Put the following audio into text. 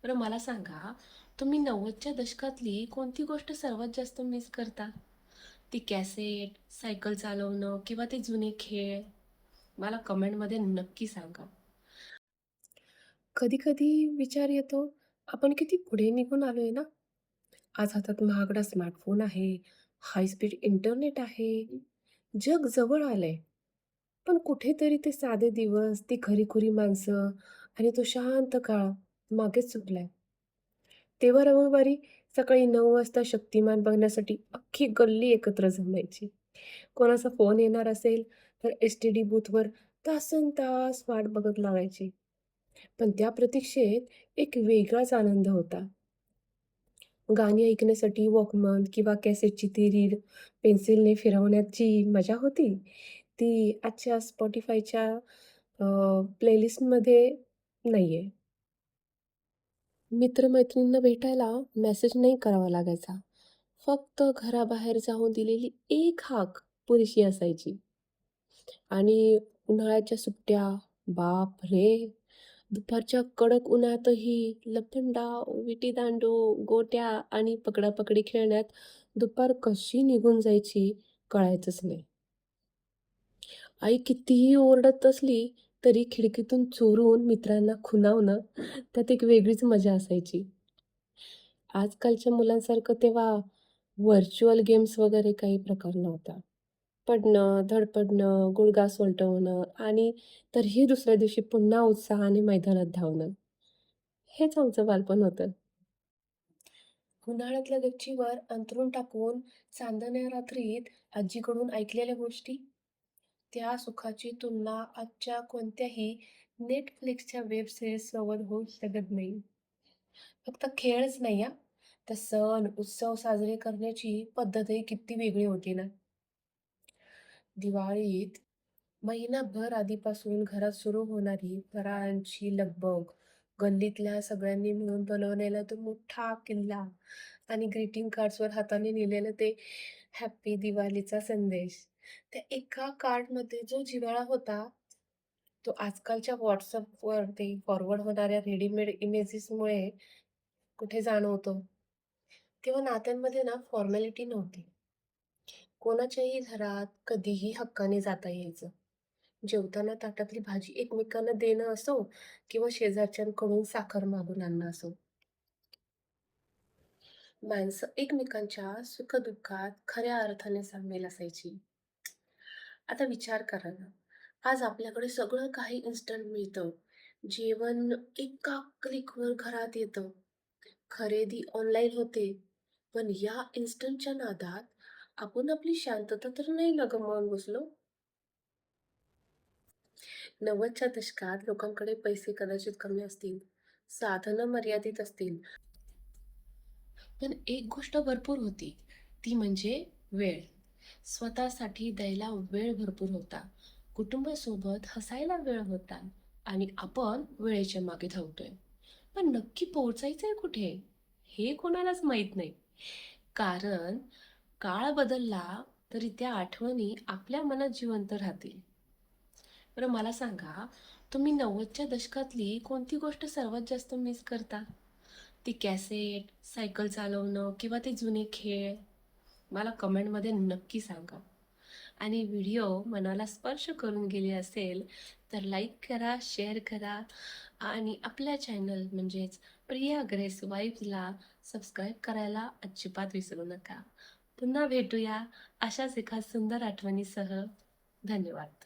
बरं मला सांगा, तुम्ही 90च्या दशकातली कोणती गोष्ट सर्वात जास्त मिस करता? ती कॅसेट, सायकल चालवणं किंवा ते जुने खेळ? मला कमेंटमध्ये नक्की सांगा. कधी-कधी विचार येतो, आपण किती पुढे निघून आलोय ना? आज हातात महागडा स्मार्टफोन आहे, हाय स्पीड इंटरनेट आहे, जग जवळ आलंय. पण कुठेतरी ते साधे दिवस, ती खरीखुरी माणसं आणि तो शांत काळ मागेच सुटलाय. तेव्हा रविवारी सकाळी 9 वाजता शक्तिमान बघण्यासाठी अख्खी गल्ली एकत्र जमायची. कोणाचा फोन येणार असेल, तर एस-टी-डी बूथवर तासनतास वाट बघत लागायची. पण त्या प्रतीक्षेत एक वेगळाच आनंद होता. गाणी ऐकण्यासाठी वॉकमन किंवा कॅसेटची ती रीळ पेन्सिलने फिरवण्याची मजा होती, ती आजच्या Spotifyच्या प्लेलिस्टमध्ये नाहीये. मित्र-मैत्रिणींना भेटायला मेसेज नाही करावा लागायचा. फक्त घराबाहेर जाऊन दिलेली एक हाक पुरेशी असायची. आणि उन्हाळ्याच्या सुट्ट्या, बापरे! दुपारच्या कडक उन्हातही लपंडाव, विटीदांडू, गोट्या आणि पकडापकडी खेळण्यात दुपार कशी निघून जायची कळायचंच नाही. आई कितीही ओरडत असली तरी खिडकीतून चोरून मित्रांना खुणावणं त्यात एक वेगळीच मजा असायची. आजकालच्या मुलांसारखं तेव्हा व्हर्चुअल गेम्स वगैरे काही प्रकार नव्हता. पडणं, धडपडणं, गुडघा सोलटवणं आणि तरीही दुसऱ्या दिवशी पुन्हा उत्साहाने मैदानात धावणं. हेच आमचं बालपण होतं. उन्हाळ्यातल्या गच्चीवर अंथरूण टाकून चांदण्या रात्रीत आजीकडून ऐकलेल्या गोष्टी, त्या सुखाची तुलना आजच्या कोणत्याही Netflixच्या वेब सीरीजसोबत होऊ शकत नाही. फक्त खेळच नाही हां, तर सण, उत्सव साजरे करण्याची पद्धतही किती वेगळी होती ना. दिवाळीत महिनाभर आधीपासून घरात सुरू होणारी फराळांची लगबग, गल्लीतल्या सगळ्यांनी मिळून बनवलेला तो मोठा किल्ला आणि ग्रीटिंग कार्ड्सवर हाताने लिहिलेलं ते हॅपी दिवाळीचा संदेश. त्या एका कार्डमध्ये जो जिव्हाळा होता, तो आजकालच्या WhatsAppवर ते फॉरवर्ड होणाऱ्या रेडीमेड इमेजेसमुळे कुठे जाणवतो. तेव्हा नात्यांमध्ये ना फॉर्मॅलिटी नव्हती. कोणाच्याही घरात कधीही हक्काने जाता यायचं. जेवताना ताटातली भाजी एकमेकांना देणं असो किंवा शेजारच्यांकडून साखर मागून आणणं असो. माणसं एकमेकांच्या सुख-दुःखात खऱ्या अर्थाने सामील असायची. आता विचार करा ना, आज आपल्याकडे सगळं काही इन्स्टंट मिळतं. जेवण एका क्लिकवर घरात येतं. खरेदी ऑनलाईन होते. पण या इन्स्टंटच्या नादात आपण आपली शांतता तर नाही ना गमावून बसलो? 90च्या दशकात लोकांकडे पैसे कदाचित कमी असतील, साधनं मर्यादित असतील, पण एक गोष्ट भरपूर होती, ती म्हणजे वेळ. स्वतःसाठी द्यायला वेळ भरपूर होता. कुटुंबासोबत हसायला वेळ होता आणि आपण वेळेच्या मागे धावतोय. पण नक्की पोहोचायचंय कुठे? हे कोणालाच माहीत नाही. कारण काळ बदलला तरी त्या आठवणी आपल्या मनात जिवंत राहतील. बरं मला सांगा, तुम्ही 90च्या दशकातली कोणती गोष्ट सर्वात जास्त मिस करता? ती कॅसेट, सायकल चालवणं किंवा ते जुने खेळ? मला कमेंटमध्ये नक्की सांगा. आणि व्हिडिओ मनाला स्पर्श करून गेले असेल, तर लाईक करा, शेअर करा आणि आपल्या चॅनल म्हणजेच प्रिया ग्रेस वाईब्सला सबस्क्राईब करायला अजिबात विसरू नका. पुन्हा भेटूया अशाच एका सुंदर आठवणीसह. धन्यवाद.